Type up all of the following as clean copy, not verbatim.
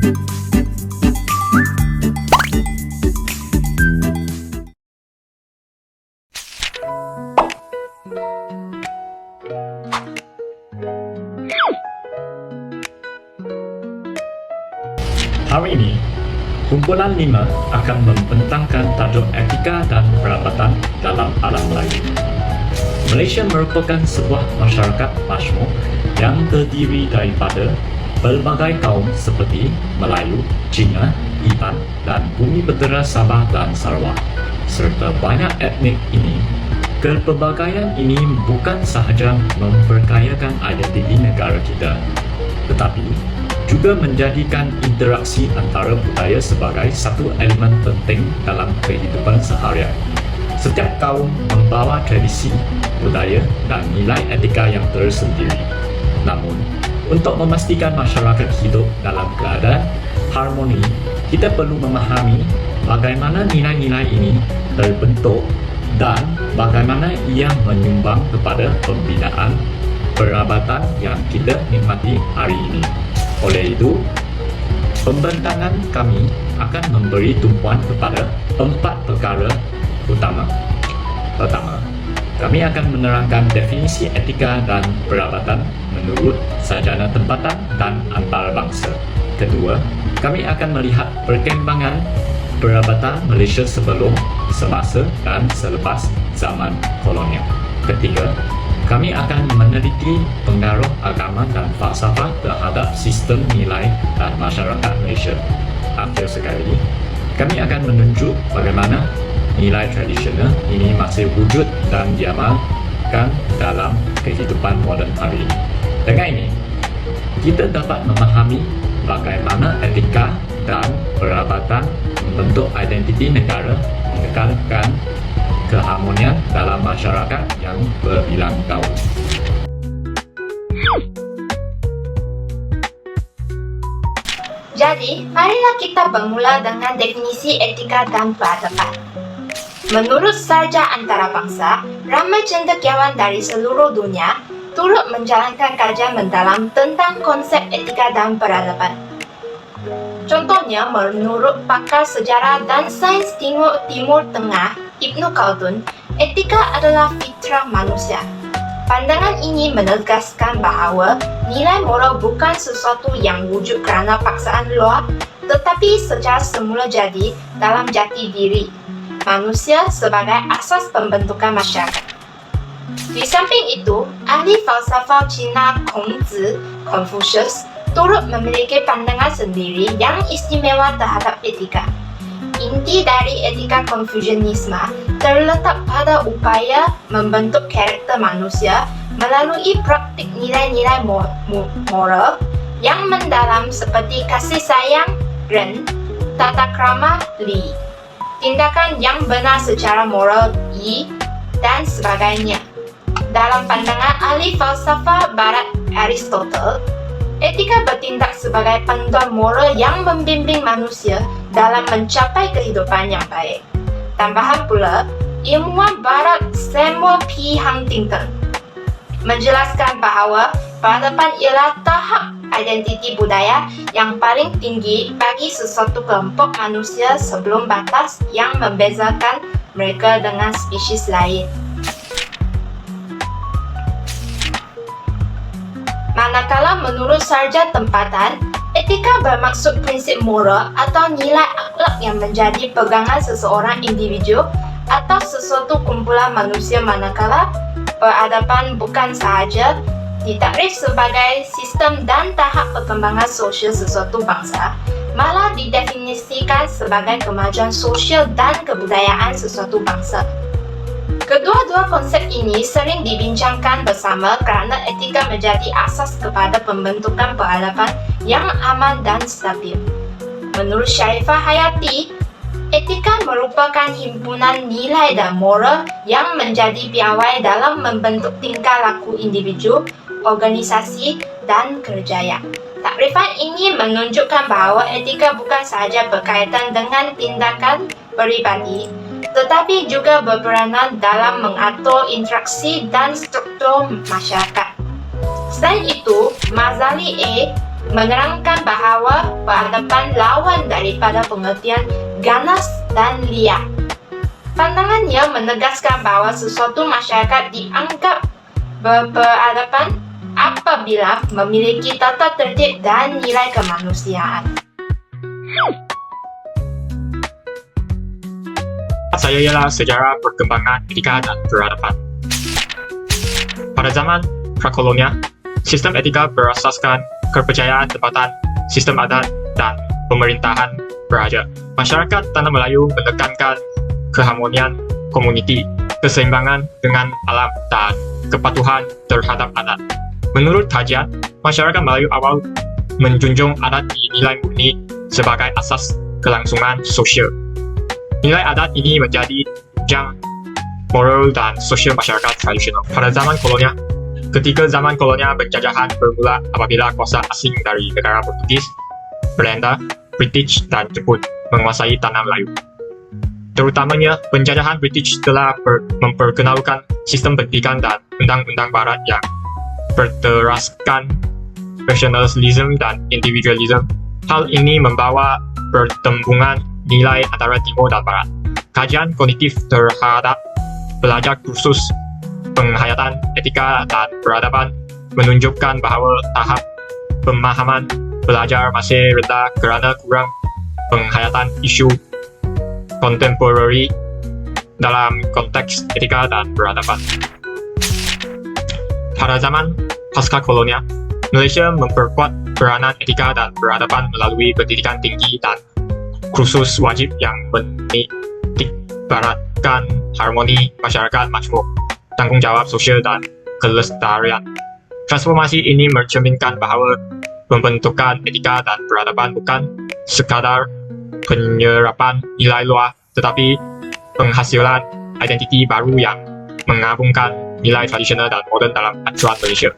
Hari ini, kumpulan 5 akan membentangkan tajuk etika dan perabatan dalam alam lain. Malaysia merupakan sebuah masyarakat majmuk yang terdiri daripada pelbagai kaum seperti Melayu, Cina, Iban dan Bumi Putera Sabah dan Sarawak. Serta banyak etnik ini, kepelbagaian ini bukan sahaja memperkayakan identiti negara kita, tetapi juga menjadikan interaksi antara budaya sebagai satu elemen penting dalam kehidupan seharian. Setiap kaum membawa tradisi, budaya dan nilai etika yang tersendiri. Namun, untuk memastikan masyarakat hidup dalam keadaan harmoni, kita perlu memahami bagaimana nilai-nilai ini terbentuk dan bagaimana ia menyumbang kepada pembinaan perabatan yang kita nikmati hari ini. Oleh itu, pembentangan kami akan memberi tumpuan kepada 4 perkara utama. Pertama, kami akan menerangkan definisi etika dan perabatan menurut sarjana tempatan dan antarabangsa. Kedua, kami akan melihat perkembangan perabatan Malaysia sebelum, semasa dan selepas zaman kolonial. Ketiga, kami akan meneliti pengaruh agama dan falsafah terhadap sistem nilai dan masyarakat Malaysia. Akhir sekali, kami akan menunjuk bagaimana nilai tradisional ini masih wujud dan diamalkan dalam kehidupan moden hari ini. Dengan ini, kita dapat memahami bagaimana etika dan perabatan membentuk identiti negara, menekankan keharmonian dalam masyarakat yang berbilang kaum. Jadi, marilah kita bermula dengan definisi etika dan peradaban. Menurut Sarja Antarabangsa, ramai cendekiawan dari seluruh dunia turut menjalankan kajian mendalam tentang konsep etika dan peradaban. Contohnya, menurut pakar sejarah dan sains Timur Tengah Ibnu Khaldun, etika adalah fitrah manusia. Pandangan ini menegaskan bahawa nilai moral bukan sesuatu yang wujud kerana paksaan luar, tetapi secara semula jadi dalam jati diri manusia sebagai asas pembentukan masyarakat. Di samping itu, ahli falsafah Cina Kongzi, Confucius, turut memiliki pandangan sendiri yang istimewa terhadap etika. Inti dari etika Konfusianisme terletak pada upaya membentuk karakter manusia melalui praktik nilai-nilai moral yang mendalam seperti kasih sayang, ren, tata krama, li, tindakan yang benar secara moral, yi, dan sebagainya. Dalam pandangan ahli falsafah barat Aristotle, etika bertindak sebagai panduan moral yang membimbing manusia dalam mencapai kehidupan yang baik. Tambahan pula, ilmuwan barat Samuel P. Huntington menjelaskan bahawa peradaban ialah tahap identiti budaya yang paling tinggi bagi sesuatu kelompok manusia sebelum batas yang membezakan mereka dengan spesies lain. Manakala menurut sarja tempatan, etika bermaksud prinsip moral atau nilai akhlak yang menjadi pegangan seseorang individu atau sesuatu kumpulan manusia, manakala peradaban bukan sahaja ditakrif sebagai sistem dan tahap perkembangan sosial sesuatu bangsa, malah didefinisikan sebagai kemajuan sosial dan kebudayaan sesuatu bangsa. Kedua-dua konsep ini sering dibincangkan bersama kerana etika menjadi asas kepada pembentukan peradaban yang aman dan stabil. Menurut Sharifah Hayati, etika merupakan himpunan nilai dan moral yang menjadi piawai dalam membentuk tingkah laku individu, organisasi, dan kerjaya. Takrifan ini menunjukkan bahawa etika bukan sahaja berkaitan dengan tindakan peribadi, tetapi juga berperanan dalam mengatur interaksi dan struktur masyarakat. Selain itu, Mazali A. menerangkan bahawa peradaban lawan daripada pengertian ganas dan liar. Pandangannya menegaskan bahawa sesuatu masyarakat dianggap berperadaban apabila memiliki tata tertib dan nilai kemanusiaan. Saya ialah sejarah perkembangan etika dan peradaban. Pada zaman prakolonial, sistem etika berasaskan kepercayaan tempatan, sistem adat, dan pemerintahan beraja. Masyarakat Tanah Melayu menekankan keharmonian komuniti, keseimbangan dengan alam, dan kepatuhan terhadap adat. Menurut kajian, masyarakat Melayu awal menjunjung adat dinilai murni sebagai asas kelangsungan sosial. Nilai adat ini menjadi tunjang moral dan sosial masyarakat tradisional. Pada zaman kolonial, ketika zaman kolonial penjajahan bermula apabila kuasa asing dari negara Portugis, Belanda, British, dan Jepun menguasai tanah Melayu. Terutamanya, penjajahan British telah memperkenalkan sistem pendidikan dan undang-undang barat yang berteraskan nasionalisme dan individualisme. Hal ini membawa pertembungan nilai antara timur dan barat. Kajian kognitif terhadap pelajar kursus penghayatan etika dan peradaban menunjukkan bahawa tahap pemahaman pelajar masih rendah kerana kurang penghayatan isu kontemporari dalam konteks etika dan peradaban. Pada zaman pasca kolonial, Malaysia memperkuat peranan etika dan peradaban melalui pendidikan tinggi dan kursus wajib yang menitikberatkan harmoni masyarakat majmuk, tanggungjawab sosial dan kelestarian. Transformasi ini mencerminkan bahawa pembentukan etika dan peradaban bukan sekadar penyerapan nilai luar, tetapi penghasilan identiti baru yang menggabungkan nilai tradisional dan moden dalam acuan Malaysia.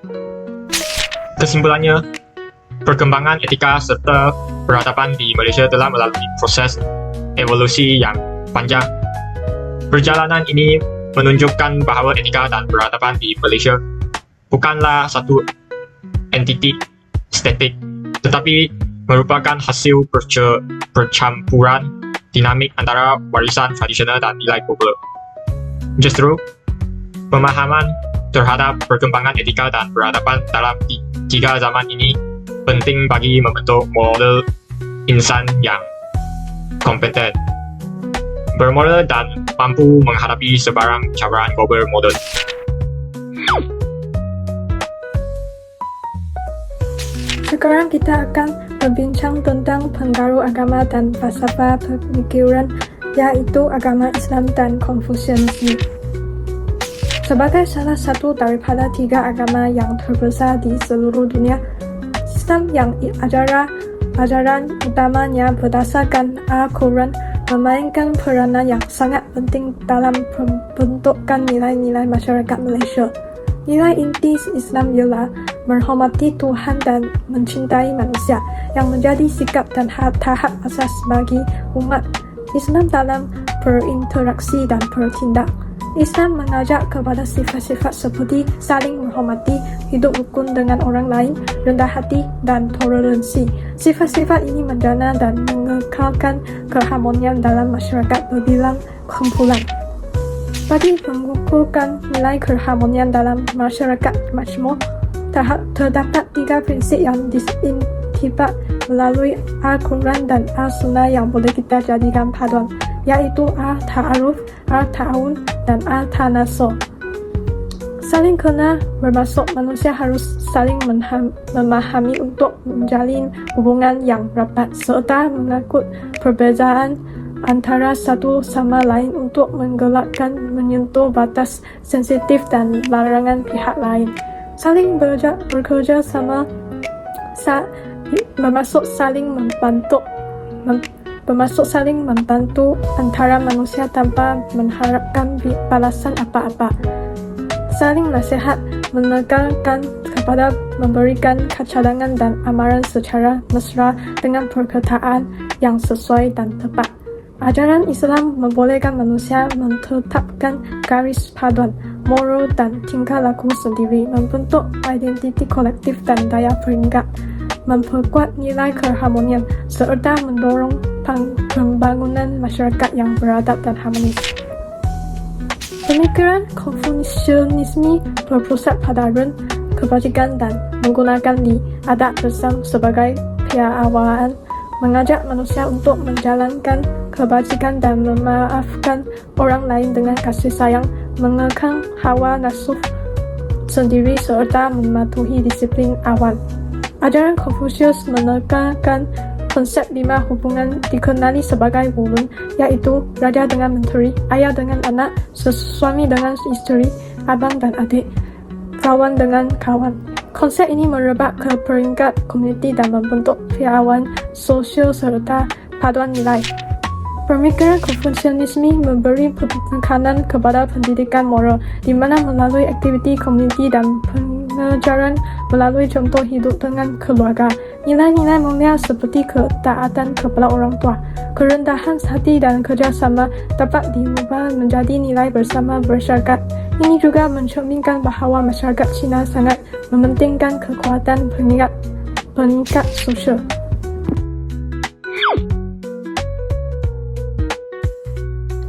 Kesimpulannya, perkembangan etika serta peradaban di Malaysia telah melalui proses evolusi yang panjang. Perjalanan ini menunjukkan bahawa etika dan peradaban di Malaysia bukanlah satu entiti statik, tetapi merupakan hasil percampuran dinamik antara warisan tradisional dan nilai popular. Justru, pemahaman terhadap perkembangan etika dan peradaban dalam tiga zaman ini penting bagi membentuk model insan yang kompeten, bermoral dan mampu menghadapi sebarang cabaran global moden. Sekarang kita akan berbincang tentang pengaruh agama dan falsafah pemikiran, yaitu agama Islam dan Konfusianisme. Sebagai salah satu daripada tiga agama yang terbesar di seluruh dunia, Islam yang ajaran utamanya berdasarkan Al-Quran memainkan peranan yang sangat penting dalam pembentukan nilai-nilai masyarakat Malaysia. Nilai inti Islam ialah menghormati Tuhan dan mencintai manusia, yang menjadi sikap dan tahap asas bagi umat Islam dalam berinteraksi dan bertindak. Islam mengajak kepada sifat-sifat seperti saling menghormati, hidup rukun dengan orang lain, rendah hati, dan toleransi. Sifat-sifat ini menjana dan mengekalkan keharmonian dalam masyarakat berbilang kumpulan. Bagi mengukuhkan nilai keharmonian dalam masyarakat majmuk, terdapat tiga prinsip yang diintibak melalui Al-Quran dan Al-Sunnah yang boleh kita jadikan paduan, yaitu Al-Ta'aruf, Al-Ta'awun, dan Al-Tanasur. Saling kenal bermaksud manusia harus saling memahami untuk menjalin hubungan yang rapat, serta mengakui perbezaan antara satu sama lain untuk menggelakkan menyentuh batas sensitif dan larangan pihak lain. Saling bekerja sama bermaksud saling membantu antara manusia tanpa mengharapkan balasan apa-apa. Saling nasihat menekankan kepada memberikan cadangan dan amaran secara mesra dengan perkataan yang sesuai dan tepat. Ajaran Islam membolehkan manusia menetapkan garis paduan, moral dan tingkah laku sendiri, membentuk identiti kolektif dan daya peringkat. memperkuat nilai keharmonian, serta mendorong pembangunan masyarakat yang beradab dan harmonis. Pemikiran Konfusianisme berpusat pada run, kebajikan dan menggunakan li, adat bersam sebagai piawaian, mengajak manusia untuk menjalankan kebajikan dan memaafkan orang lain dengan kasih sayang, mengekang hawa nafsu sendiri serta mematuhi disiplin awal. Ajaran Konfusius menekankan konsep 5 hubungan dikenali sebagai wulun, yaitu raja dengan menteri, ayah dengan anak, suami dengan istri, abang dan adik, kawan dengan kawan. Konsep ini merebak ke peringkat komuniti dan membentuk piawaian sosial serta paduan nilai. Pemikiran Konfusianisme memberi penekanan kepada pendidikan moral, di mana melalui aktiviti komuniti dan pengajaran melalui contoh hidup dengan keluarga, nilai-nilai mulia seperti ketaatan kepada orang tua, kerendahan hati dan kerjasama dapat diubah menjadi nilai bersama masyarakat. Ini juga mencerminkan bahawa masyarakat Cina sangat mementingkan kekuatan pengikat sosial.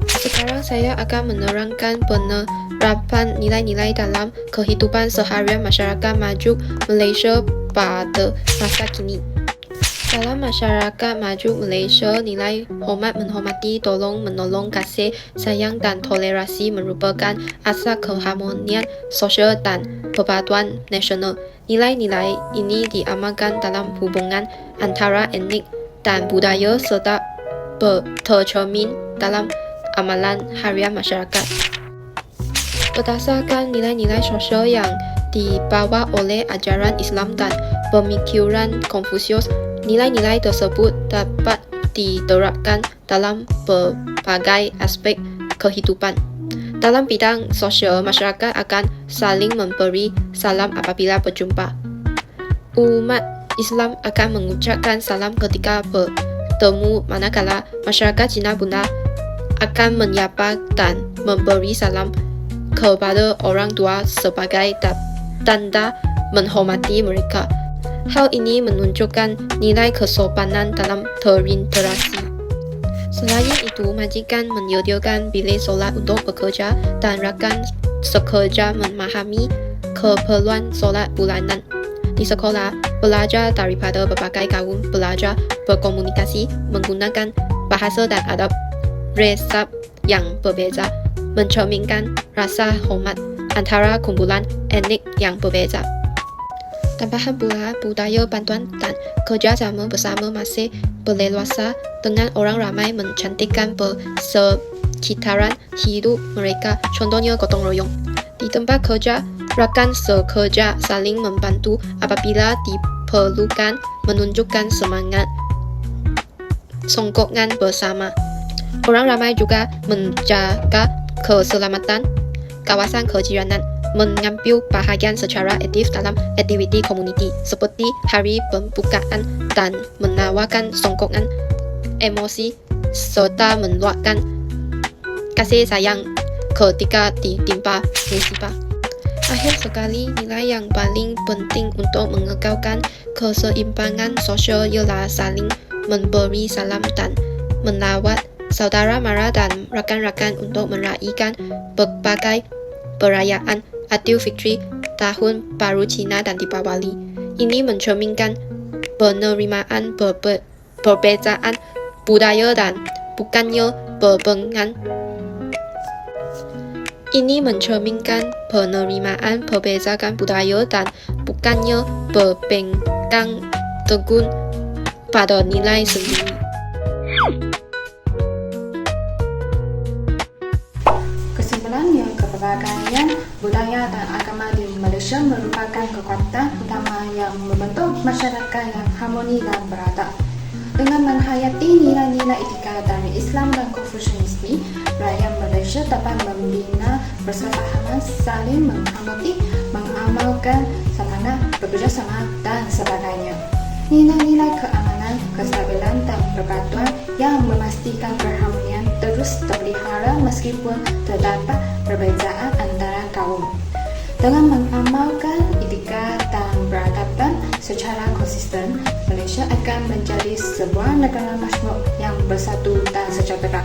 Sekarang saya akan menerangkan penerapan nilai-nilai dalam kehidupan seharian masyarakat maju Malaysia pada masa kini. Dalam masyarakat maju Malaysia, nilai hormat menghormati, tolong menolong, kasih sayang dan toleransi merupakan asas keharmonian sosial dan persatuan nasional. Nilai-nilai ini diamalkan dalam hubungan antara etnik dan budaya serta tercermin dalam amalan harian masyarakat. Berdasarkan nilai-nilai sosial yang dibawa oleh ajaran Islam dan pemikiran Konfusius, nilai-nilai tersebut dapat diterapkan dalam berbagai aspek kehidupan. Dalam bidang sosial, masyarakat akan saling memberi salam apabila berjumpa. Umat Islam akan mengucapkan salam ketika bertemu, manakala masyarakat Cina Bunda akan menyapa dan memberi salam kepada orang tua sebagai tanda menghormati mereka. Hal ini menunjukkan nilai kesopanan dalam berinteraksi. Selain itu, majikan menyediakan bilik solat untuk pekerja dan rakan sekerja memahami keperluan solat bulanan. Di sekolah, belajar daripada berbagai kaum belajar berkomunikasi menggunakan bahasa dan adab resep yang berbeza, mencerminkan rasa hormat antara kumpulan etnik yang berbeza. Tambahan pula, budaya bantuan dan kerjasama bersama masih berleluasa dengan orang ramai mencantikkan persekitaran hidup mereka, contohnya gotong royong. Di tempat kerja, rakan sekerja saling membantu apabila diperlukan, menunjukkan semangat sokongan bersama. Orang ramai juga menjaga keselamatan kawasan kejiranan, mengambil bahagian secara aktif dalam aktiviti komuniti seperti hari pembukaan dan menawarkan sokongan emosi serta meluapkan kasih sayang ketika ditimpa musibah. Akhir sekali, nilai yang paling penting untuk mengekalkan keseimbangan sosial ialah saling memberi salam dan melawat saudara mara dan rakan-rakan untuk meraihkan berbagai perayaan Aidilfitri, Tahun Baru Cina dan Deepawali. Ini mencerminkan penerimaan perbezaan budaya dan bukannya berbengan. Ini mencerminkan penerimaan perbezaan budaya dan bukannya berpegang teguh pada nilai sendiri. Kesimpulannya, keberagaman budaya dan agama di Malaysia merupakan kekuatan utama yang membentuk masyarakat yang harmoni dan beradab. Dengan menghayati nilai-nilai etika dari Islam dan Konfusianisme, rakyat Malaysia dapat membina persefahaman, saling menghormati, mengamalkan semangat bekerjasama dan sebagainya. Nilai-nilai keamanan, kestabilan dan persatuan yang memastikan keharmonian terus terpelihara meskipun terdapat perbezaan antara kaum. Dengan mengamalkan etika dan peradaban, secara konsisten, Malaysia akan menjadi sebuah negara majmuk yang bersatu dan sejahtera.